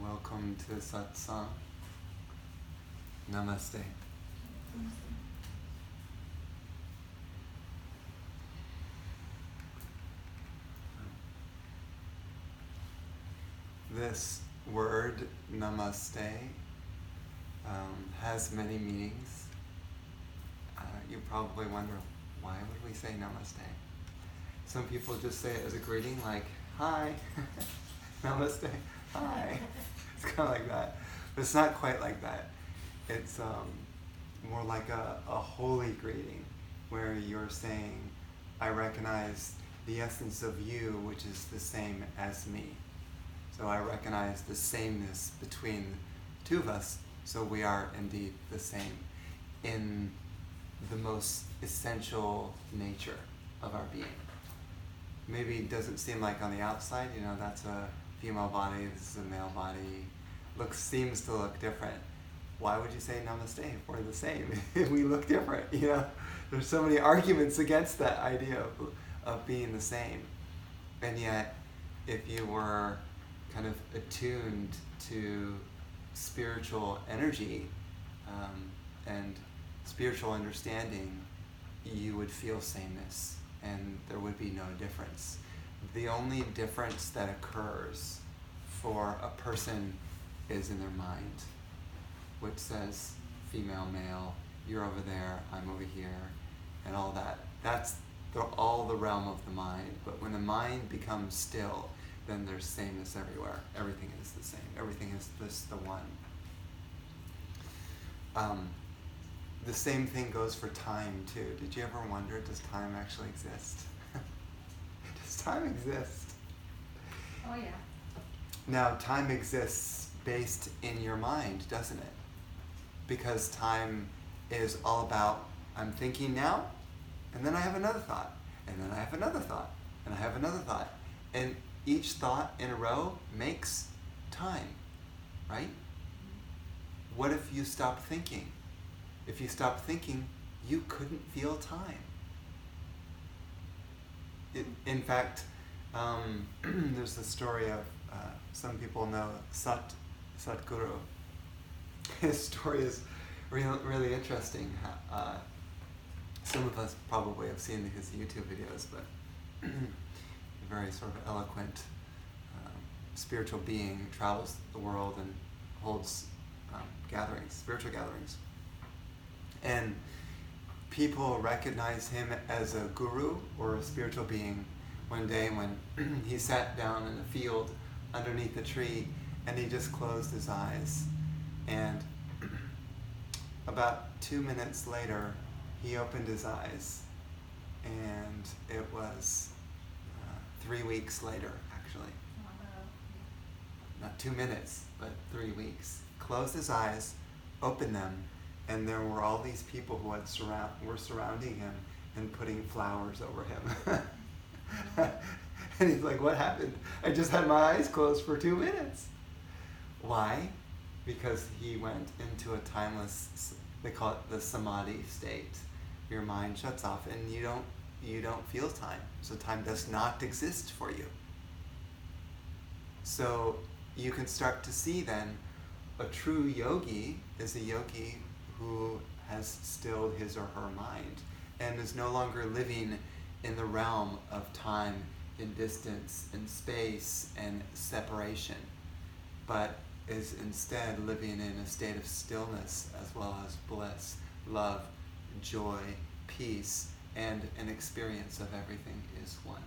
Welcome to Satsang. Namaste. This word, namaste, has many meanings. You probably wonder, why would we say namaste? Some people just say it as a greeting, like, hi, namaste, hi. It's kind of like that. But it's not quite like that. It's more like a holy greeting, where you're saying, I recognize the essence of you, which is the same as me. So I recognize the sameness between the two of us, so we are indeed the same in the most essential nature of our being. Maybe it doesn't seem like on the outside, that's a female body, this is a male body, seems to look different. Why would you say namaste if we're the same? We look different, There's so many arguments against that idea of being the same. And yet, if you were kind of attuned to spiritual energy and spiritual understanding, you would feel sameness and there would be no difference. The only difference that occurs for a person is in their mind, which says female, male, you're over there, I'm over here, and all that. That's all the realm of the mind. But when the mind becomes still, then there's sameness everywhere. Everything is the same. Everything is just the one. The same thing goes for time too. Did you ever wonder, does time actually exist? Does time exist? Oh yeah. Now, time exists based in your mind, doesn't it? Because time is all about, I'm thinking now, and then I have another thought, and then I have another thought, and I have another thought. And each thought in a row makes time, right? What if you stopped thinking? If you stopped thinking, you couldn't feel time. In fact, there's the story of, some people know Satguru. His story is really interesting. Some of us probably have seen his YouTube videos, but a very sort of eloquent spiritual being travels the world and holds spiritual gatherings. And people recognize him as a guru or a spiritual being one day when he sat down in a field underneath a tree and he just closed his eyes. And about 2 minutes later, he opened his eyes, and it was 3 weeks later, actually. Not 2 minutes, but 3 weeks. Closed his eyes, opened them, and there were all these people who were surrounding him and putting flowers over him. And he's like, what happened? I just had my eyes closed for 2 minutes. Why? Because he went into a timeless, they call it the samadhi state. Your mind shuts off and you don't feel time. So time does not exist for you. So you can start to see then a true yogi is a yogi who has stilled his or her mind and is no longer living in the realm of time and distance and space and separation, but is instead living in a state of stillness as well as bliss, love, joy, peace, and an experience of everything is one.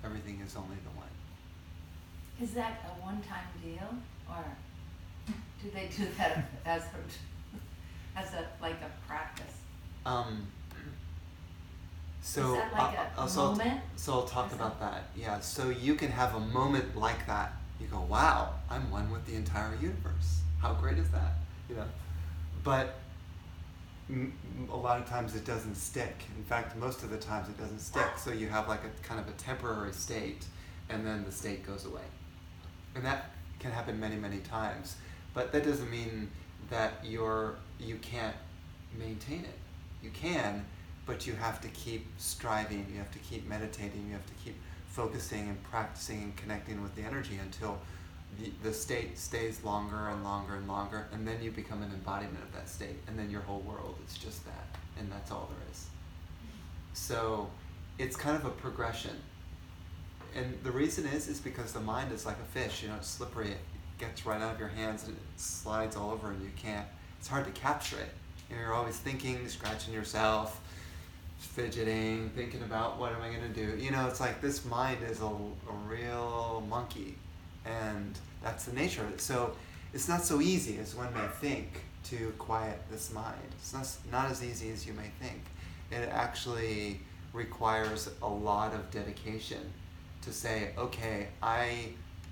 Everything is only the one. Is that a one-time deal, or do they do that as a practice? So is that like a moment? So I'll talk about that. Yeah. So you can have a moment like that. You go, wow, I'm one with the entire universe. How great is that? But a lot of times it doesn't stick. In fact, most of the times it doesn't stick. So you have like a kind of a temporary state, and then the state goes away. And that can happen many, many times. But that doesn't mean that you can't maintain it. You can, but you have to keep striving, you have to keep meditating, you have to keep focusing and practicing and connecting with the energy until the state stays longer and longer and longer, and then you become an embodiment of that state, and then your whole world is just that, and that's all there is. So it's kind of a progression. And the reason is because the mind is like a fish, it's slippery, it gets right out of your hands and it slides all over, and it's hard to capture it. You're always thinking, scratching yourself, fidgeting, thinking about what am I going to do. It's like this mind is a real monkey, and that's the nature of it. So it's not so easy as one may think to quiet this mind. It's not as easy as you may think. It actually requires a lot of dedication to say, okay, I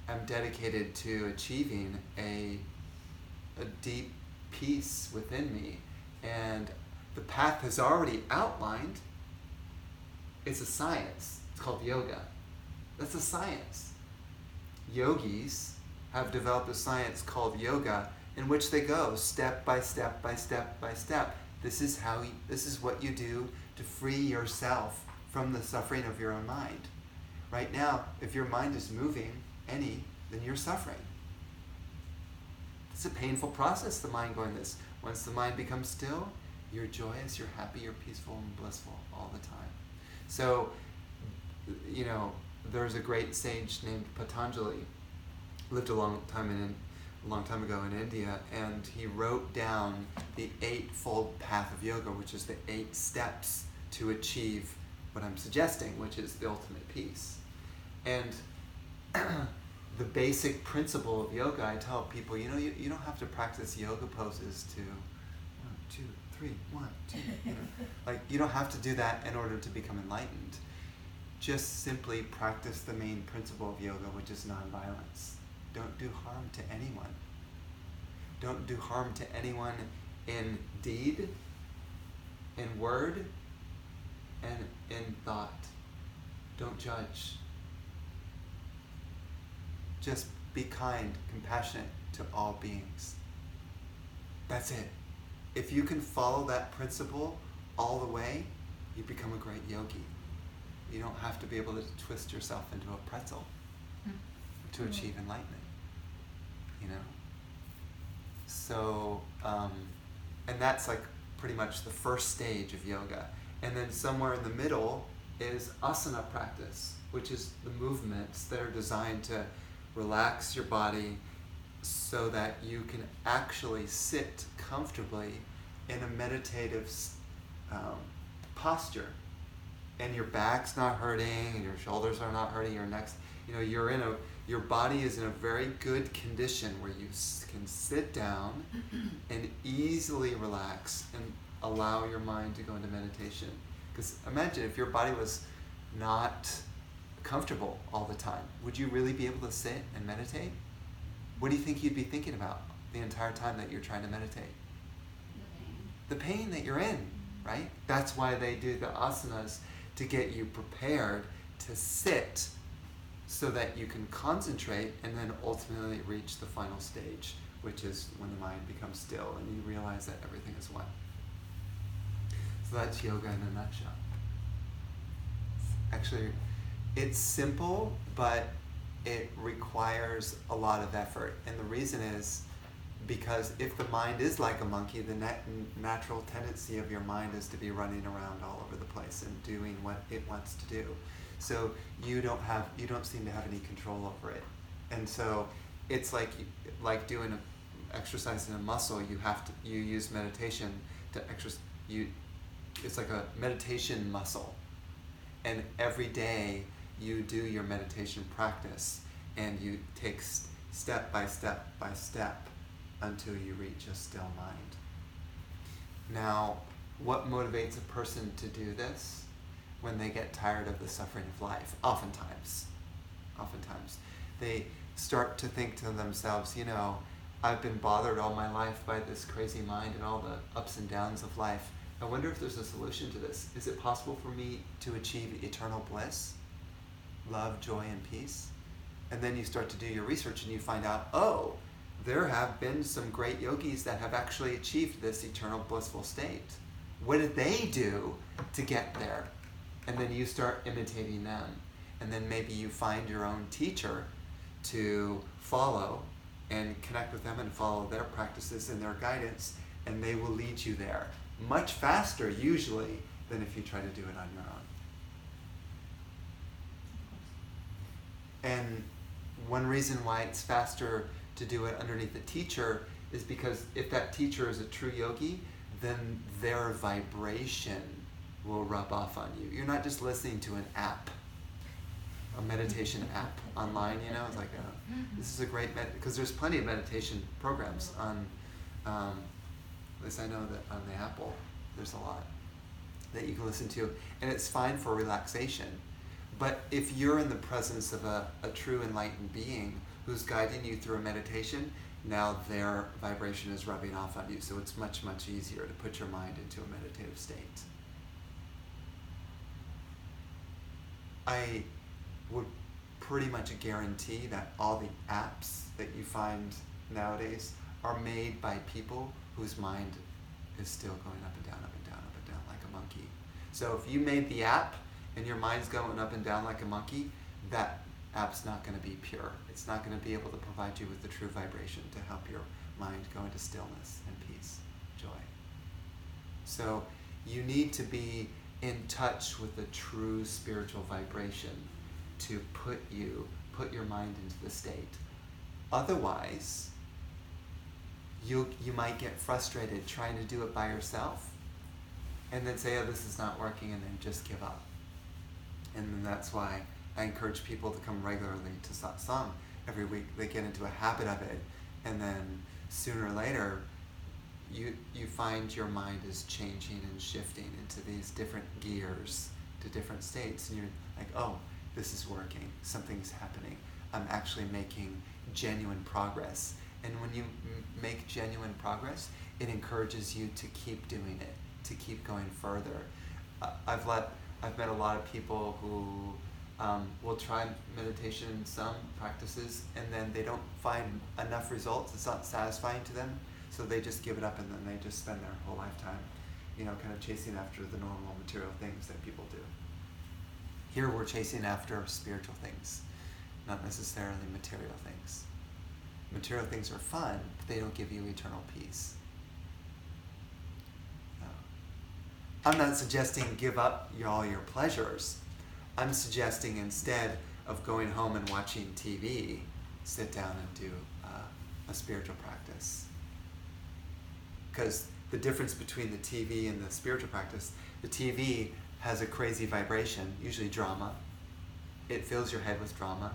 am dedicated to achieving a deep peace within me, and the path is already outlined. It's a science. It's called yoga. That's a science. Yogis have developed a science called yoga, in which they go step by step by step by step. This is what you do to free yourself from the suffering of your own mind. Right now, if your mind is moving then you're suffering. It's a painful process, the mind going this. Once the mind becomes still, you're joyous, you're happy, you're peaceful and blissful all the time. So, there's a great sage named Patanjali, lived a long time ago in India, and he wrote down the 8-fold path of yoga, which is the 8 steps to achieve what I'm suggesting, which is the ultimate peace. And the basic principle of yoga, I tell people, you don't have to practice yoga poses to 1, 2, 3, 1, 2. Like, you don't have to do that in order to become enlightened. Just simply practice the main principle of yoga, which is nonviolence. Don't do harm to anyone. Don't do harm to anyone in deed, in word, and in thought. Don't judge. Just be kind, compassionate to all beings. That's it. If you can follow that principle all the way, you become a great yogi. You don't have to be able to twist yourself into a pretzel to achieve enlightenment. So, and that's like pretty much the first stage of yoga. And then somewhere in the middle is asana practice, which is the movements that are designed to relax your body so that you can actually sit comfortably in a meditative posture, and your back's not hurting, and your shoulders are not hurting, your neck's, your body is in a very good condition where you can sit down and easily relax and allow your mind to go into meditation. Because imagine if your body was not comfortable all the time, would you really be able to sit and meditate? What do you think you'd be thinking about the entire time that you're trying to meditate? The pain that you're in, right? That's why they do the asanas, to get you prepared to sit so that you can concentrate and then ultimately reach the final stage, which is when the mind becomes still and you realize that everything is one. So that's yoga in a nutshell. Actually, it's simple, but it requires a lot of effort. And the reason is because if the mind is like a monkey, the natural tendency of your mind is to be running around all over the place and doing what it wants to do. So you don't seem to have any control over it. And so it's like doing exercising a muscle. You use meditation to exercise. It's like a meditation muscle. And every day you do your meditation practice, and you take step by step by step until you reach a still mind. Now, what motivates a person to do this when they get tired of the suffering of life? Oftentimes, they start to think to themselves, I've been bothered all my life by this crazy mind and all the ups and downs of life. I wonder if there's a solution to this. Is it possible for me to achieve eternal bliss, love, joy, and peace? And then you start to do your research and you find out, there have been some great yogis that have actually achieved this eternal blissful state. What did they do to get there? And then you start imitating them. And then maybe you find your own teacher to follow and connect with them and follow their practices and their guidance, and they will lead you there much faster usually than if you try to do it on your own. And one reason why it's faster to do it underneath a teacher is because if that teacher is a true yogi, then their vibration will rub off on you. You're not just listening to an app, a meditation app online, you know. It's like, this is a great because there's plenty of meditation programs on, at least I know that on the Apple, there's a lot that you can listen to, and it's fine for relaxation. But if you're in the presence of a true enlightened being who's guiding you through a meditation, now their vibration is rubbing off on you, so it's much, much easier to put your mind into a meditative state. I would pretty much guarantee that all the apps that you find nowadays are made by people whose mind is still going up and down, up and down, up and down like a monkey. So if you made the app and your mind's going up and down like a monkey, that app's not going to be pure. It's not going to be able to provide you with the true vibration to help your mind go into stillness and peace, joy. So you need to be in touch with the true spiritual vibration to put your mind into the state. Otherwise, you might get frustrated trying to do it by yourself and then say, oh, this is not working, and then just give up. And then that's why I encourage people to come regularly to satsang every week. They get into a habit of it, and then sooner or later, you find your mind is changing and shifting into these different gears, to different states, and you're like, oh, this is working, something's happening. I'm actually making genuine progress. And when you make genuine progress, it encourages you to keep doing it, to keep going further. I've met a lot of people who will try meditation in some practices, and then they don't find enough results. It's not satisfying to them, so they just give it up, and then they just spend their whole lifetime, kind of chasing after the normal material things that people do. Here we're chasing after spiritual things, not necessarily material things. Material things are fun, but they don't give you eternal peace. No. I'm not suggesting give up all your pleasures. I'm suggesting instead of going home and watching TV, sit down and do a spiritual practice. Because the difference between the TV and the spiritual practice, the TV has a crazy vibration, usually drama. It fills your head with drama.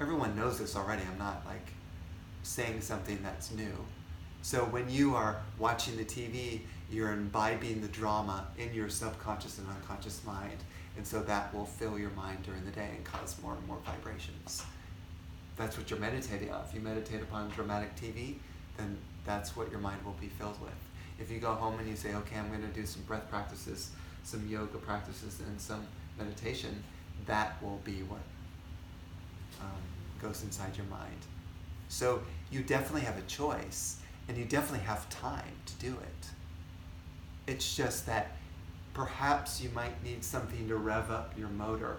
Everyone knows this already. I'm not saying something that's new. So when you are watching the TV, you're imbibing the drama in your subconscious and unconscious mind, and so that will fill your mind during the day and cause more and more vibrations. That's what you're meditating on. If you meditate upon dramatic TV, then that's what your mind will be filled with. If you go home and you say, okay, I'm going to do some breath practices, some yoga practices, and some meditation, that will be what goes inside your mind. So you definitely have a choice, and you definitely have time to do it. It's just that perhaps you might need something to rev up your motor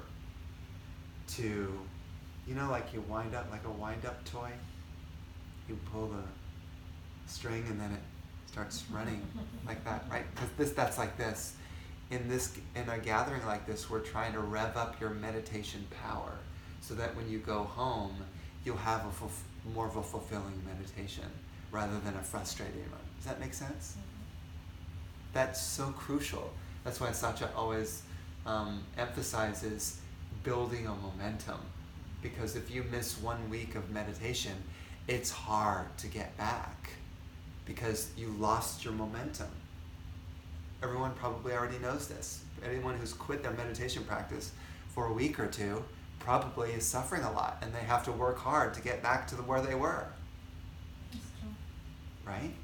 to, like you wind up, like a wind-up toy. You pull the string and then it starts running like that, right? Because that's like this. In a gathering like this, we're trying to rev up your meditation power so that when you go home, you'll have more of a fulfilling meditation rather than a frustrating one. Does that make sense? Mm-hmm. That's so crucial. That's why Satya always emphasizes building a momentum. Because if you miss 1 week of meditation, it's hard to get back because you lost your momentum. Everyone probably already knows this. Anyone who's quit their meditation practice for a week or two probably is suffering a lot, and they have to work hard to get back to where they were. That's true. Right?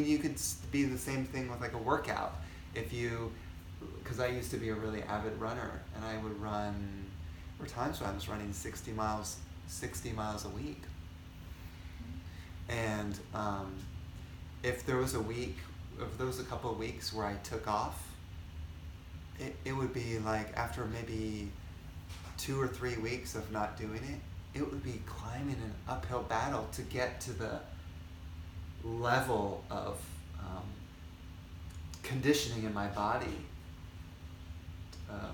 You could be the same thing with like a workout. Because I used to be a really avid runner, and I would run, there were times when I was running 60 miles a week. And if there was a couple of weeks where I took off, it would be like after maybe 2 or 3 weeks of not doing it, it would be climbing an uphill battle to get to the level of conditioning in my body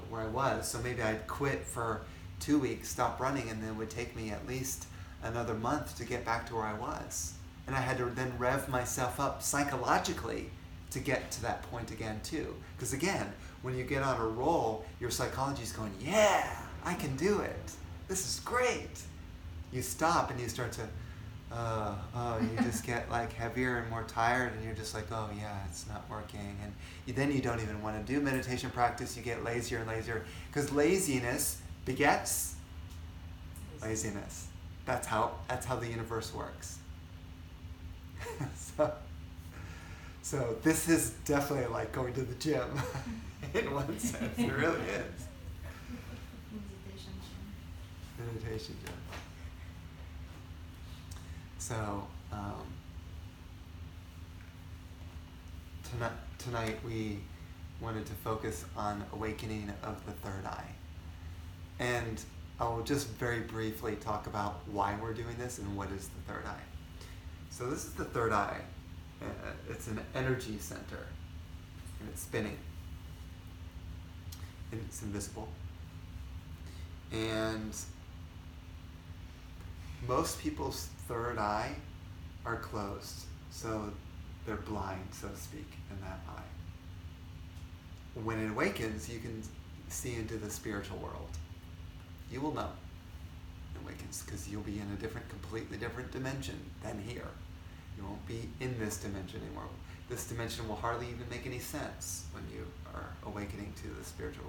where I was. So maybe I'd quit for 2 weeks, stop running, and then it would take me at least another month to get back to where I was. And I had to then rev myself up psychologically to get to that point again too. Because again, when you get on a roll, your psychology's going, yeah, I can do it. This is great. You stop and you start to, you just get like heavier and more tired, and you're just like, oh yeah, it's not working. And then you don't even want to do meditation practice. You get lazier and lazier, because laziness begets laziness. That's how the universe works. So this is definitely like going to the gym in one sense. It really is. Meditation gym. So tonight we wanted to focus on awakening of the third eye. And I will just very briefly talk about why we're doing this and what is the third eye. So this is the third eye. It's an energy center, and it's spinning, and it's invisible. And most people's third eye are closed, so they're blind, so to speak, in that eye. When it awakens, you can see into the spiritual world. You will know it awakens, because you'll be in a completely different dimension than here. You won't be in this dimension anymore. This dimension will hardly even make any sense when you are awakening to the spiritual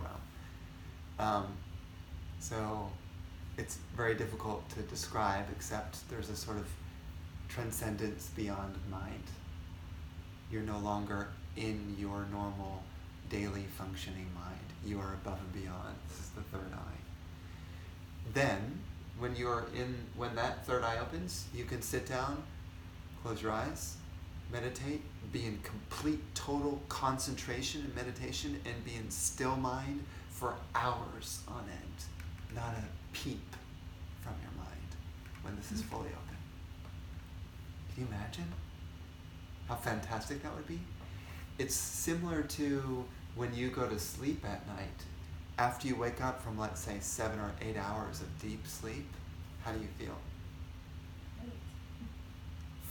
realm. So it's very difficult to describe, except there's a sort of transcendence beyond mind. You're no longer in your normal daily functioning mind. You are above and beyond. This is the third eye. Then, when that third eye opens, you can sit down, close your eyes, meditate, be in complete, total concentration and meditation, and be in still mind for hours on end. Not a peep from your mind when this is fully open. Can you imagine how fantastic that would be? It's similar to when you go to sleep at night. After you wake up from, let's say, 7 or 8 hours of deep sleep, how do you feel?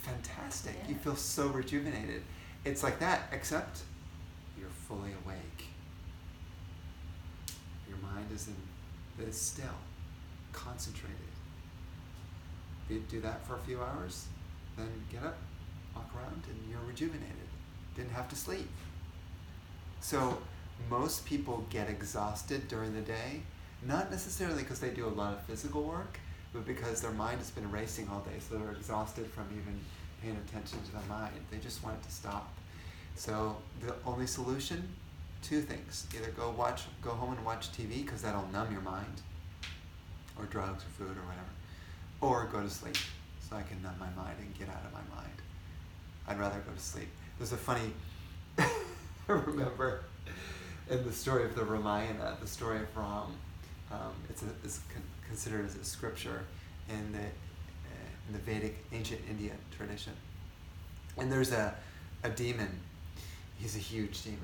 Fantastic. Yeah. You feel so rejuvenated. It's like that, except you're fully awake. Your mind is still, concentrated. You do that for a few hours, then get up, walk around, and you're rejuvenated. Didn't have to sleep. So most people get exhausted during the day, not necessarily because they do a lot of physical work, but because their mind has been racing all day, so they're exhausted from even paying attention to their mind. They just want it to stop. So the only solution, 2 things. Either go home and watch TV, because that'll numb your mind, or drugs or food or whatever, or go to sleep, so I can numb my mind and get out of my mind. I'd rather go to sleep. There's a funny, I remember in the story of the Ramayana, the story of Ram, it's considered as a scripture in the Vedic ancient Indian tradition. And there's a demon. He's a huge demon,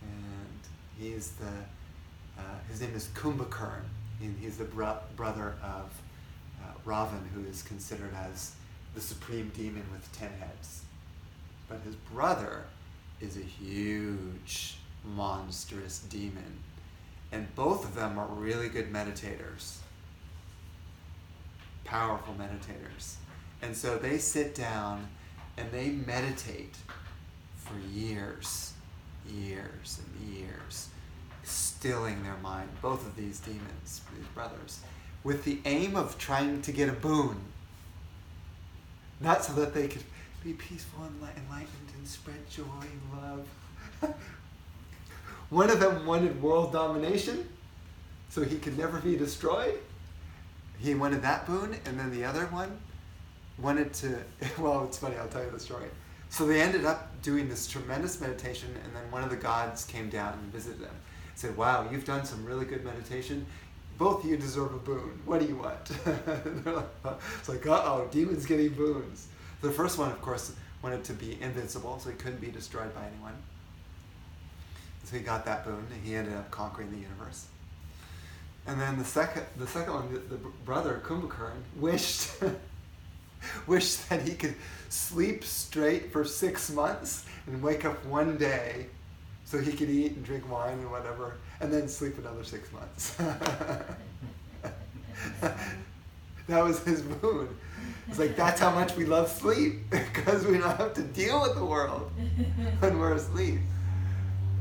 and he's his name is Kumbhakarna. He's the brother of Ravan, who is considered as the supreme demon with 10 heads. But his brother is a huge, monstrous demon. And both of them are really good meditators. Powerful meditators. And so they sit down and they meditate for years and years, stilling their mind, both of these demons, these brothers, with the aim of trying to get a boon. Not so that they could be peaceful and enlightened and spread joy and love. One of them wanted world domination, so he could never be destroyed. He wanted that boon, and then the other one wanted to, well, it's funny, I'll tell you the story. So they ended up doing this tremendous meditation, and then one of the gods came down and visited them. Said, wow, you've done some really good meditation. both of you deserve a boon. What do you want? It's like, uh-oh, demons getting boons. The first one, of course, wanted to be invincible, so he couldn't be destroyed by anyone. So he got that boon, and he ended up conquering the universe. And then the second one, the brother, Kumbhakarna, wished that he could sleep straight for 6 months and wake up one day so he could eat and drink wine and whatever, and then sleep another 6 months. That was his boon. It's like, that's how much we love sleep, because we don't have to deal with the world when we're asleep.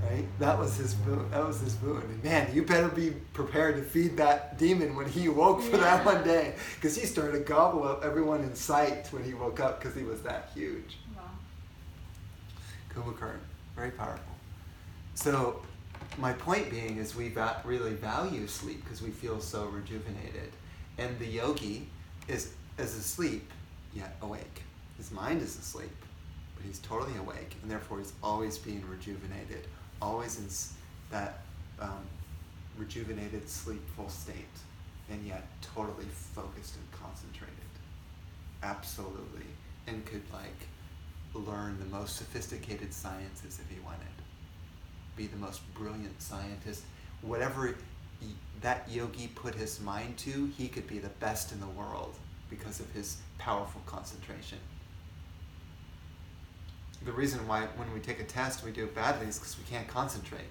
Right? That was his boon. And man, you better be prepared to feed that demon when he woke for that one day, because he started to gobble up everyone in sight when he woke up, because he was that huge. Wow. Kumbhakarna, very powerful. So my point being is we really value sleep because we feel so rejuvenated. And the yogi is asleep, yet awake. His mind is asleep, but he's totally awake, and therefore he's always being rejuvenated, always in that rejuvenated, sleepful state, and yet totally focused and concentrated. Absolutely. And could learn the most sophisticated sciences if he wanted. Be the most brilliant scientist. Whatever that yogi put his mind to, he could be the best in the world because of his powerful concentration. The reason why when we take a test we do it badly is because we can't concentrate,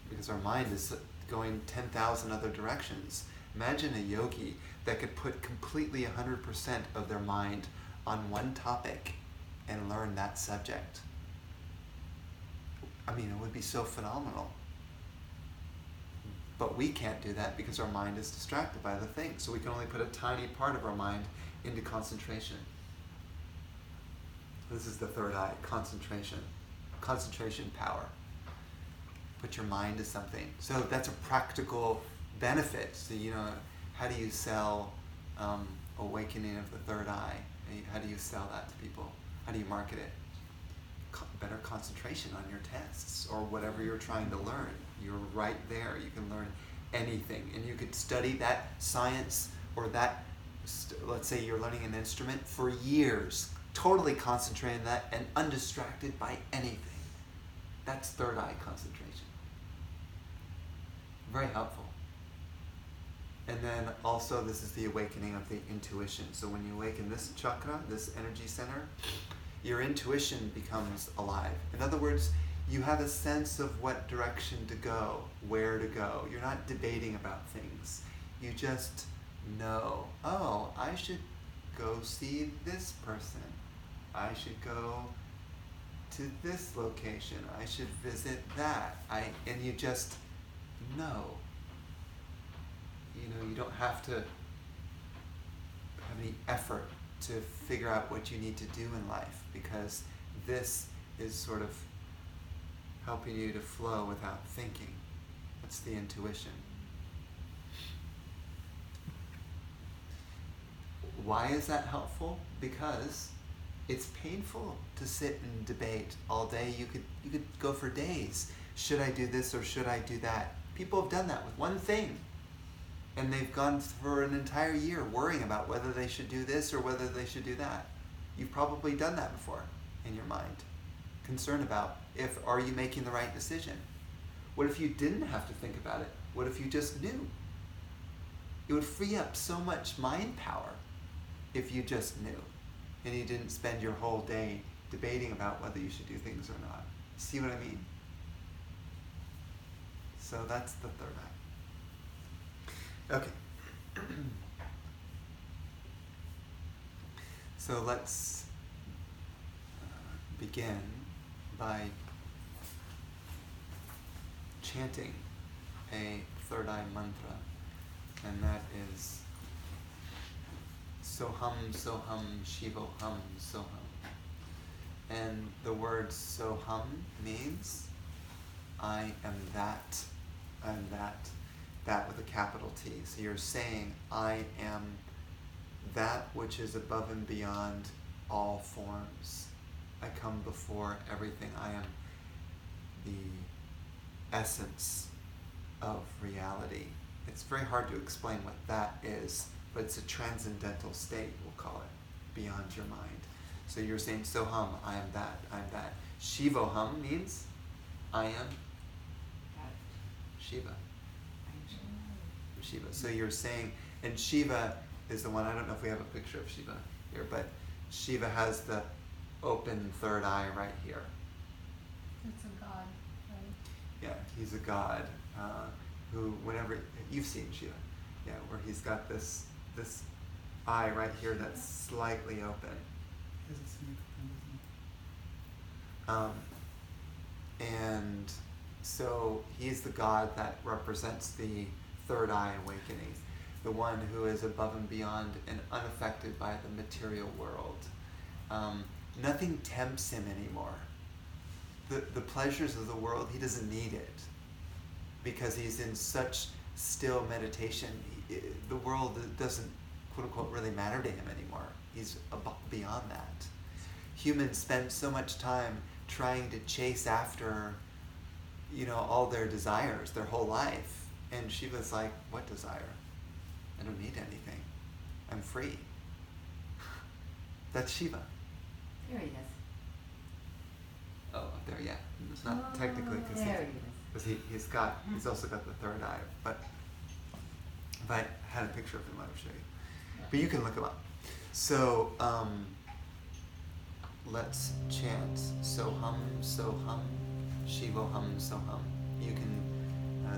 because our mind is going 10,000 other directions. Imagine a yogi that could put completely 100% of their mind on one topic and learn that subject. I mean, it would be so phenomenal. But we can't do that because our mind is distracted by other things. So we can only put a tiny part of our mind into concentration. This is the third eye, concentration. Concentration power. Put your mind to something. So that's a practical benefit. So, how do you sell awakening of the third eye? How do you sell that to people? How do you market it? Better concentration on your tests or whatever you're trying to learn. You're right there. You can learn anything. And you could study that science or that, let's say you're learning an instrument for years, totally concentrating on that and undistracted by anything. That's third eye concentration. Very helpful. And then also this is the awakening of the intuition. So when you awaken this chakra, this energy center, your intuition becomes alive. In other words, you have a sense of what direction to go, where to go. You're not debating about things. You just know, oh, I should go see this person. I should go to this location. I should visit that. And you just know. You don't have to have any effort to figure out what you need to do in life, because this is sort of helping you to flow without thinking. That's the intuition. Why is that helpful? Because it's painful to sit and debate all day. You could go for days. Should I do this or should I do that? People have done that with one thing. And they've gone for an entire year worrying about whether they should do this or whether they should do that. You've probably done that before in your mind. Concerned about are you making the right decision? What if you didn't have to think about it? What if you just knew? It would free up so much mind power if you just knew and you didn't spend your whole day debating about whether you should do things or not. See what I mean? So that's the third eye. Okay. So let's begin by chanting a third eye mantra, and that is Soham Soham Shivoham Soham. And the word Soham means I am that, I'm that. That with a capital T. So you're saying, I am that which is above and beyond all forms. I come before everything. I am the essence of reality. it's very hard to explain what that is, but it's a transcendental state, we'll call it, beyond your mind. So you're saying, Soham, I am that, I am that. Shivoham means, I am Shiva. Shiva. So you're saying, and Shiva is the one, I don't know if we have a picture of Shiva here, but Shiva has the open third eye right here. It's a god, right? Yeah, he's a god who, whenever, you've seen Shiva, yeah, where he's got this eye right here that's slightly open. And so he's the god that represents the third eye awakening, the one who is above and beyond and unaffected by the material world. Nothing tempts him anymore. The pleasures of the world, he doesn't need it because he's in such still meditation. The world doesn't, quote unquote, really matter to him anymore. He's beyond that. Humans spend so much time trying to chase after, all their desires, their whole life. And Shiva's like, what desire? I don't need anything. I'm free. That's Shiva. There he is. Oh, up there, yeah. It's not technically because there he is. he's also got the third eye. But if I had a picture of him, I would show you. But you can look him up. So let's chant Soham, Soham, Shivoham, Soham. You can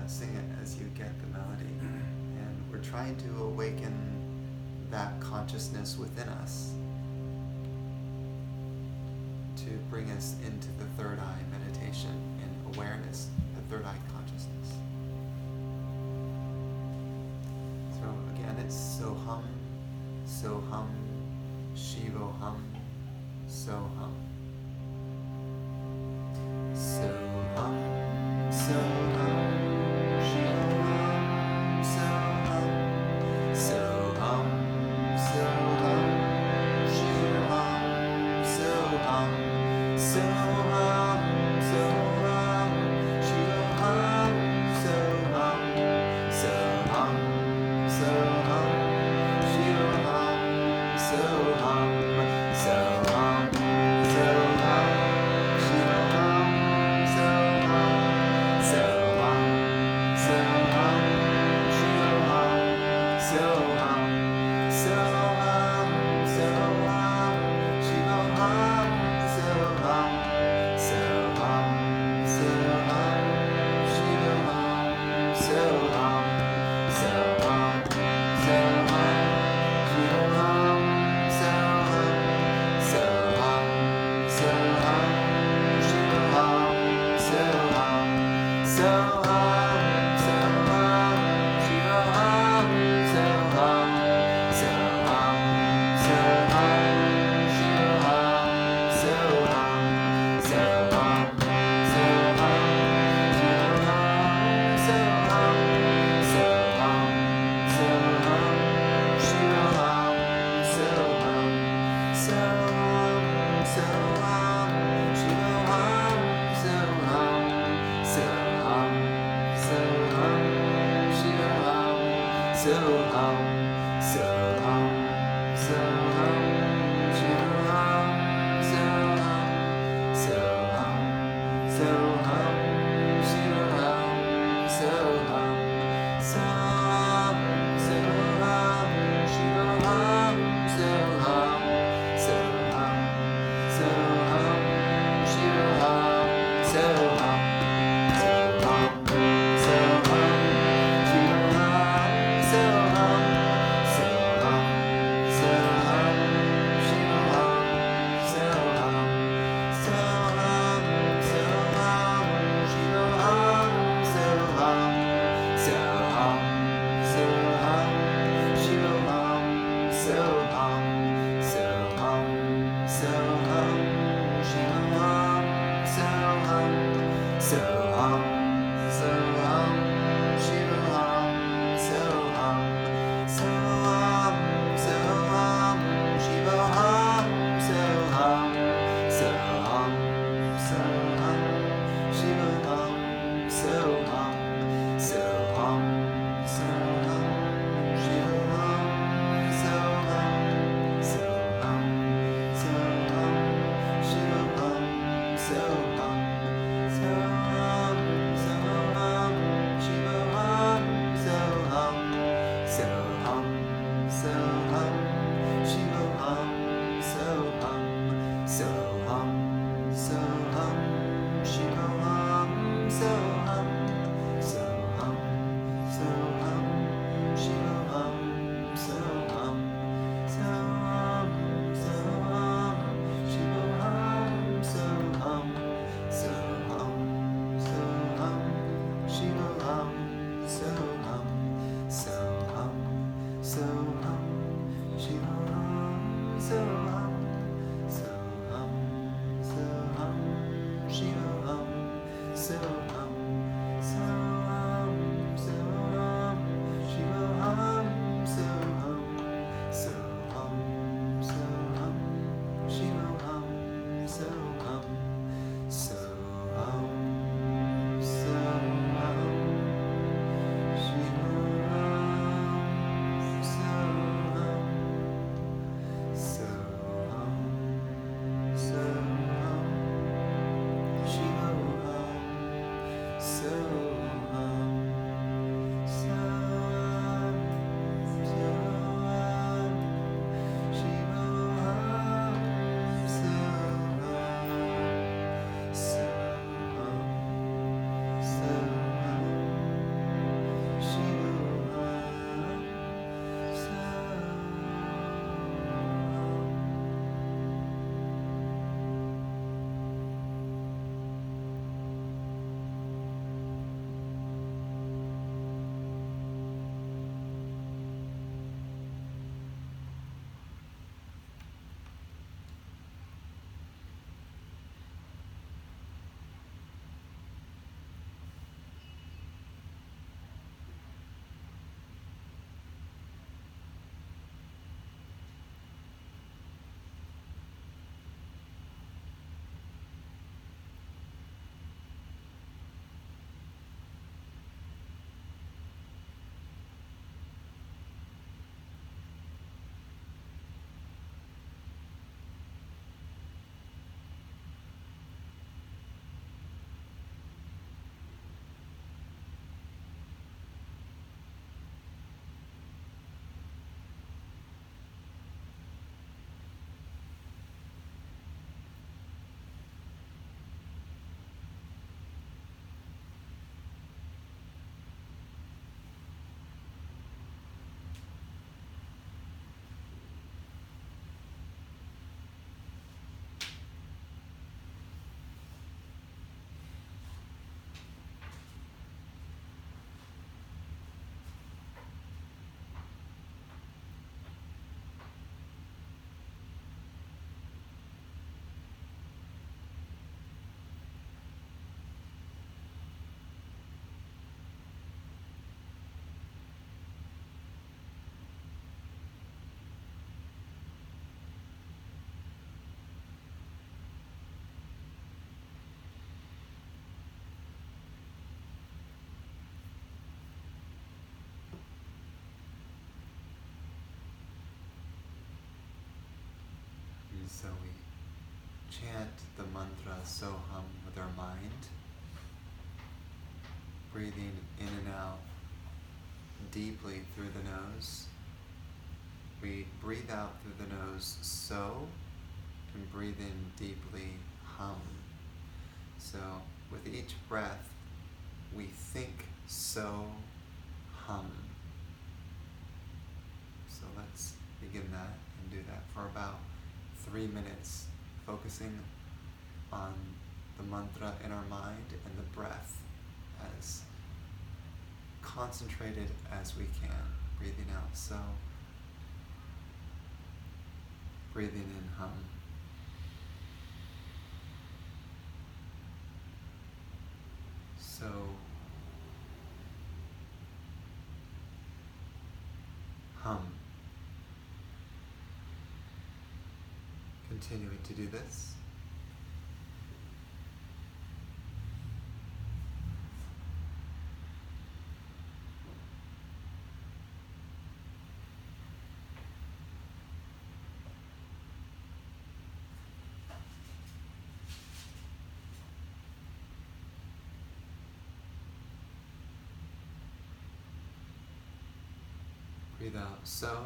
sing it as you get the melody. And we're trying to awaken that consciousness within us to bring us into the third eye meditation and awareness, the third eye consciousness. So again, it's Soham, Soham, Shivoham, Soham. Soham, Soham, Shivoham, Soham, Soham, Soham, Shivoham, Soham, Soham, Soham, Shivoham, Soham, Soham, Soham, Shivoham, Soham, Soham, Soham, Shivoham, Soham, Soham, Soham, Shivoham, Soham, Soham, Soham, Shivoham, Soham, Soham, Soham, Shivoham, Soham, Soham, Soham, Shivoham, Soham, Soham, Soham, Shivoham, Soham, Soham, Soham, Shivoham, Soham, Soham, Soham, Shivoham, Soham, Soham, Soham, Shivoham, Soham, Soham, Soham, Shivoham, Soham, Soham, Soham, Shivoham, Soham, Soham, Soham, Shivoham, Soham, Soham, Soham, Shivoham, Soham, Soham, Soham, Shivoham, Soham, Soham, Soham, Shivoham, Soham, Soham, So we chant the mantra Soham with our mind, breathing in and out deeply through the nose. We breathe out through the nose So, and breathe in deeply Hum. So with each breath, we think So, Hum. So let's begin that and do that for about 3 minutes, focusing on the mantra in our mind and the breath as concentrated as we can. Breathing out So, breathing in Hum. So, Hum. Continuing to do this. Breathe out So.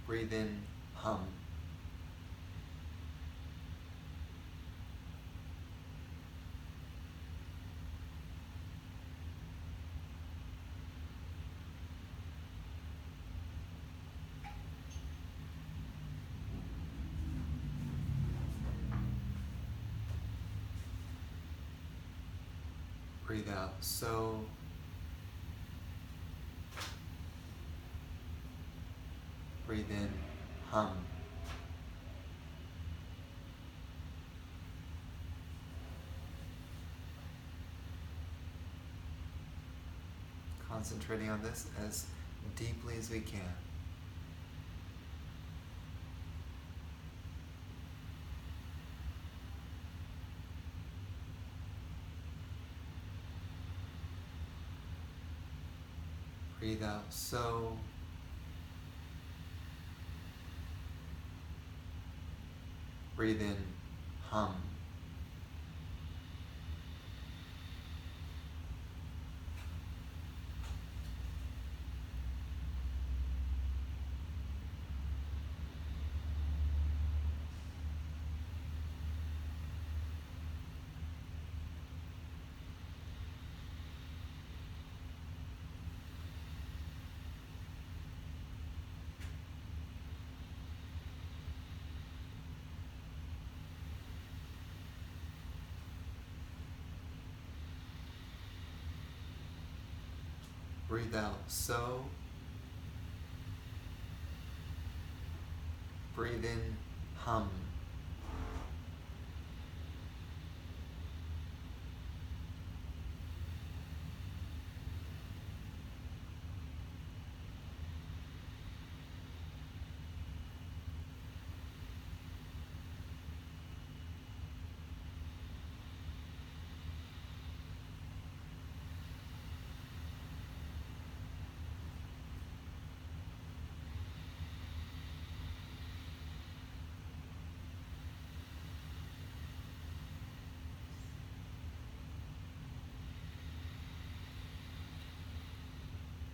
Breathe in Hum. Breathe out So. Breathe in Hum. Concentrating on this as deeply as we can. Breathe out So. Breathe in Hum. Breathe out So. Breathe in Hum.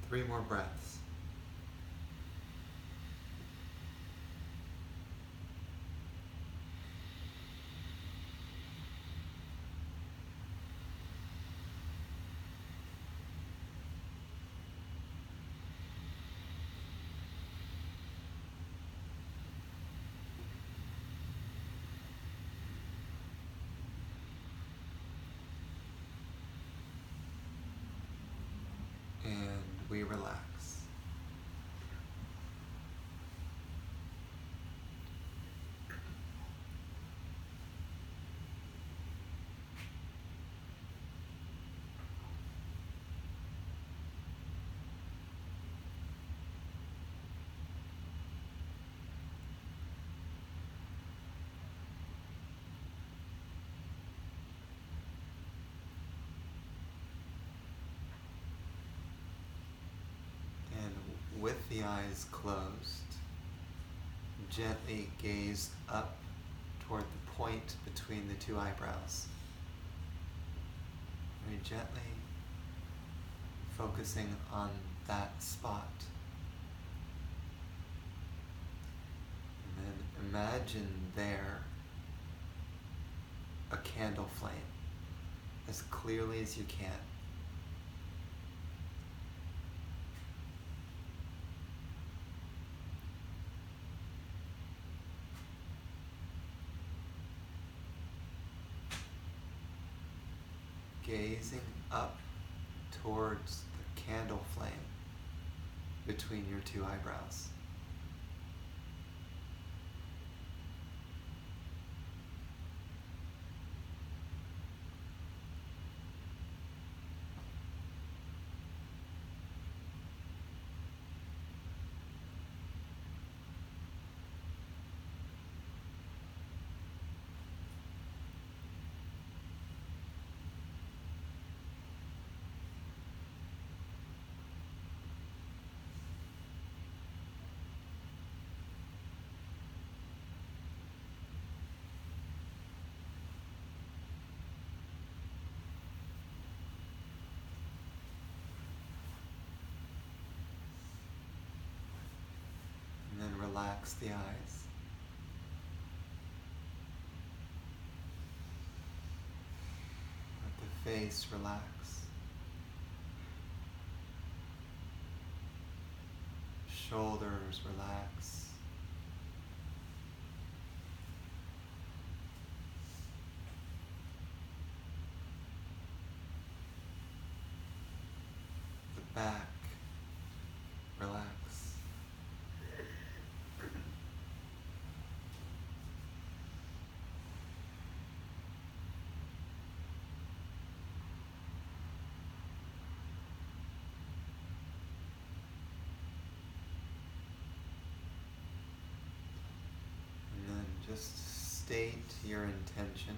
Three more breaths. And we relax. And with the eyes closed, gently gaze up toward the point between the two eyebrows. Very gently focusing on that spot. And then imagine there a candle flame as clearly as you can. Gazing up towards the candle flame between your two eyebrows. And then relax the eyes. Let the face relax. Shoulders relax. The back relax. And then just state your intention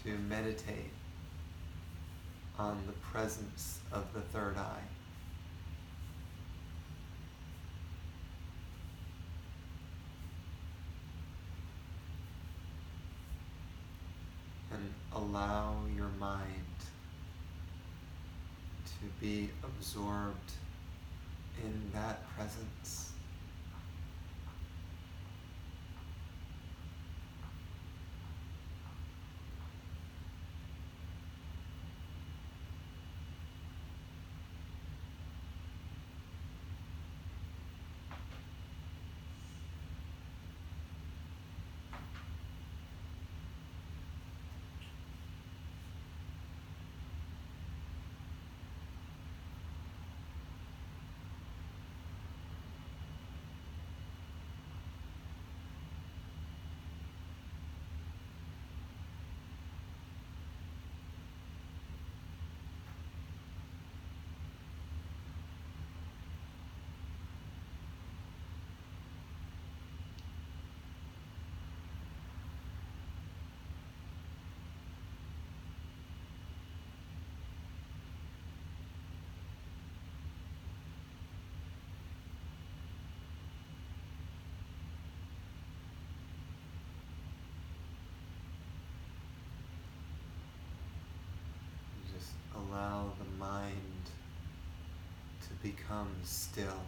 to meditate on the presence of the third eye. And allow your mind to be absorbed in that presence. Just allow the mind to become still.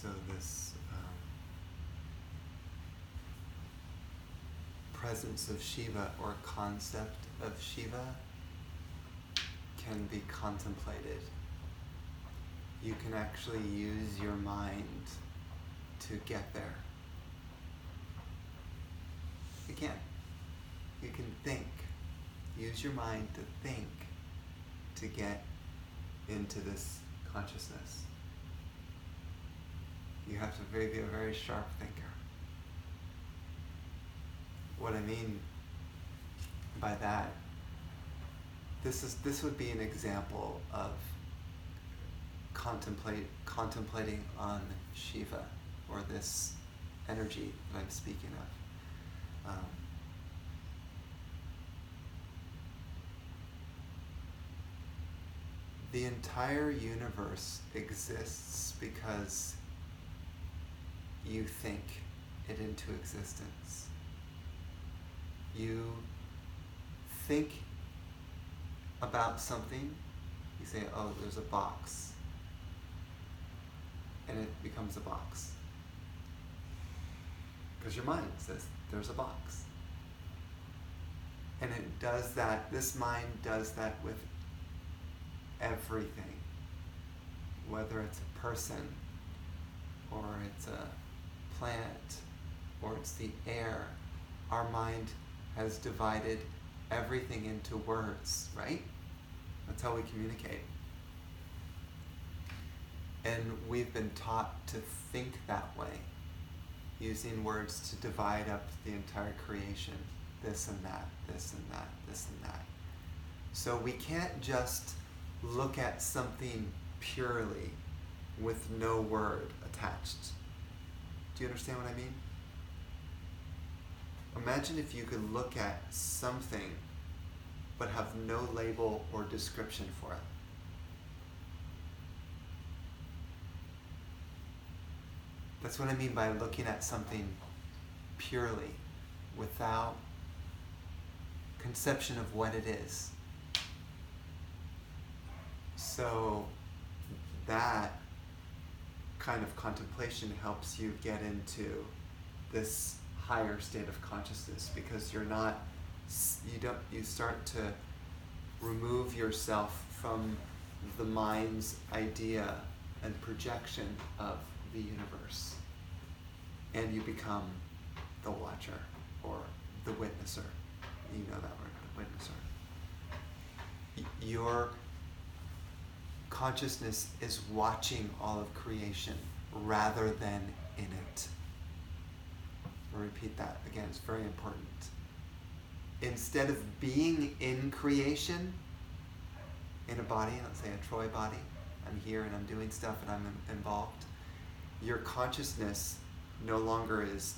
So this presence of Shiva or concept of Shiva can be contemplated. You can actually use your mind to get there. You can. You can think. Use your mind to think to get into this consciousness. You have to be a very sharp thinker. What I mean by that, this would be an example of contemplating on Shiva, or this energy that I'm speaking of. The entire universe exists because you think it into existence. You think about something, you say, oh, there's a box, and it becomes a box. Because your mind says, there's a box. And it does that, this mind does that with everything. Whether it's a person, or it's a planet, or it's the air. Our mind has divided everything into words, right? That's how we communicate. And we've been taught to think that way, using words to divide up the entire creation. This and that, this and that, this and that. So we can't just look at something purely with no word attached. Do you understand what I mean? Imagine if you could look at something but have no label or description for it. That's what I mean by looking at something purely, without conception of what it is. So that kind of contemplation helps you get into this higher state of consciousness, because you start to remove yourself from the mind's idea and projection of the universe, and you become the watcher or the witnesser. You know that word, the witnesser. Your consciousness is watching all of creation rather than in it. I'll repeat that again, it's very important. Instead of being in creation, in a body, let's say a Troy body, I'm here and I'm doing stuff and I'm involved, your consciousness no longer is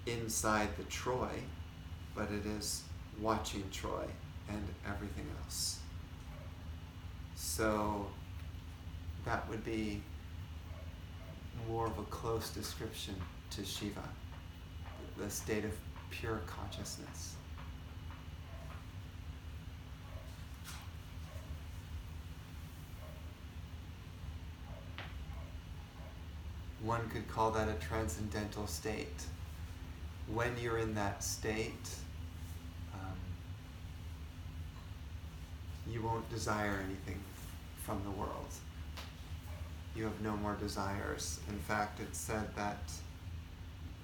inside the Troy, but it is watching Troy and everything else. So that would be more of a close description to Shiva, the state of pure consciousness. One could call that a transcendental state. When you're in that state, you won't desire anything from the world. You have no more desires. In fact, it's said that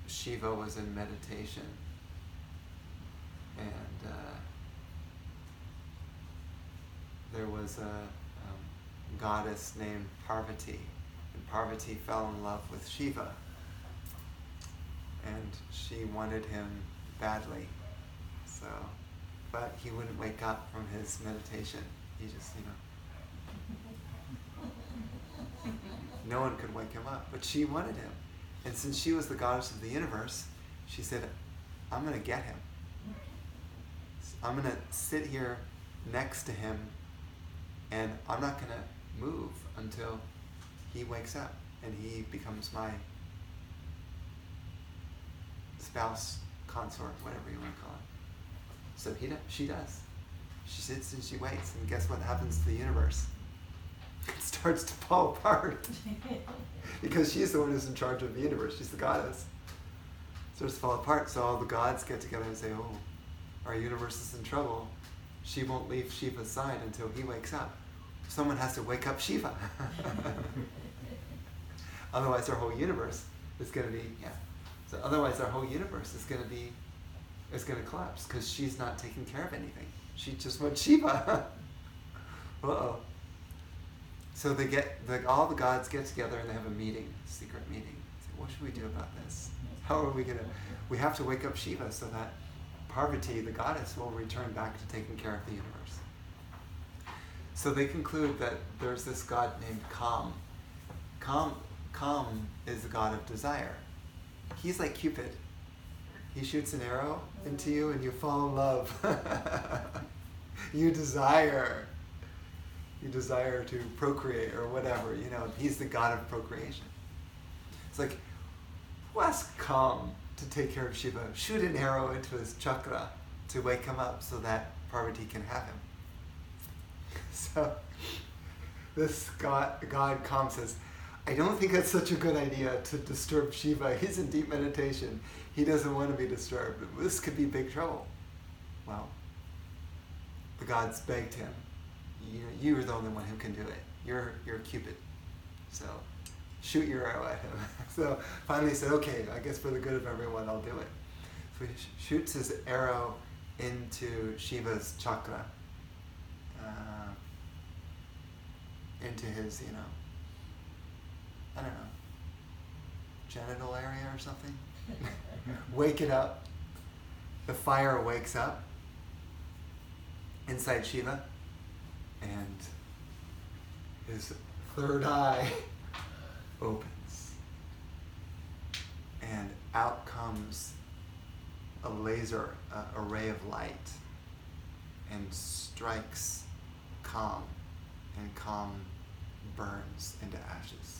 Shiva was in meditation, and there was a goddess named Parvati, and Parvati fell in love with Shiva, and she wanted him badly. But he wouldn't wake up from his meditation. He just, no one could wake him up, but she wanted him. And since she was the goddess of the universe, she said, I'm going to get him. I'm going to sit here next to him, and I'm not going to move until he wakes up and he becomes my spouse, consort, whatever you want to call it. So she does. She sits and she waits, and guess what happens to the universe? It starts to fall apart. Because she's the one who's in charge of the universe. She's the goddess. Starts to fall apart. So all the gods get together and say, oh, our universe is in trouble. She won't leave Shiva's side until he wakes up. Someone has to wake up Shiva. Otherwise our whole universe is going to be, So otherwise our whole universe is going to collapse because she's not taking care of anything. She just wants Shiva. Uh-oh. So all the gods get together and they have a meeting, a secret meeting. Say, what should we do about this? How are we we have to wake up Shiva so that Parvati, the goddess, will return back to taking care of the universe. So they conclude that there's this god named Kam. Kam is the god of desire. He's like Cupid. He shoots an arrow into you and you fall in love. You desire to procreate or whatever, he's the god of procreation. It's like, who asked Kam to take care of Shiva? Shoot an arrow into his chakra to wake him up so that Parvati can have him. So this god Kam says, I don't think that's such a good idea to disturb Shiva. He's in deep meditation. He doesn't want to be disturbed. This could be big trouble. Well, the gods begged him, you're the only one who can do it. You're Cupid. So shoot your arrow at him. So finally he said, okay, I guess for the good of everyone, I'll do it. So he shoots his arrow into Shiva's chakra, into his, I don't know, genital area or something. Wake it up. The fire wakes up inside Shiva, and his third eye opens, and out comes a laser, a ray of light, and strikes Kam, and Kam burns into ashes.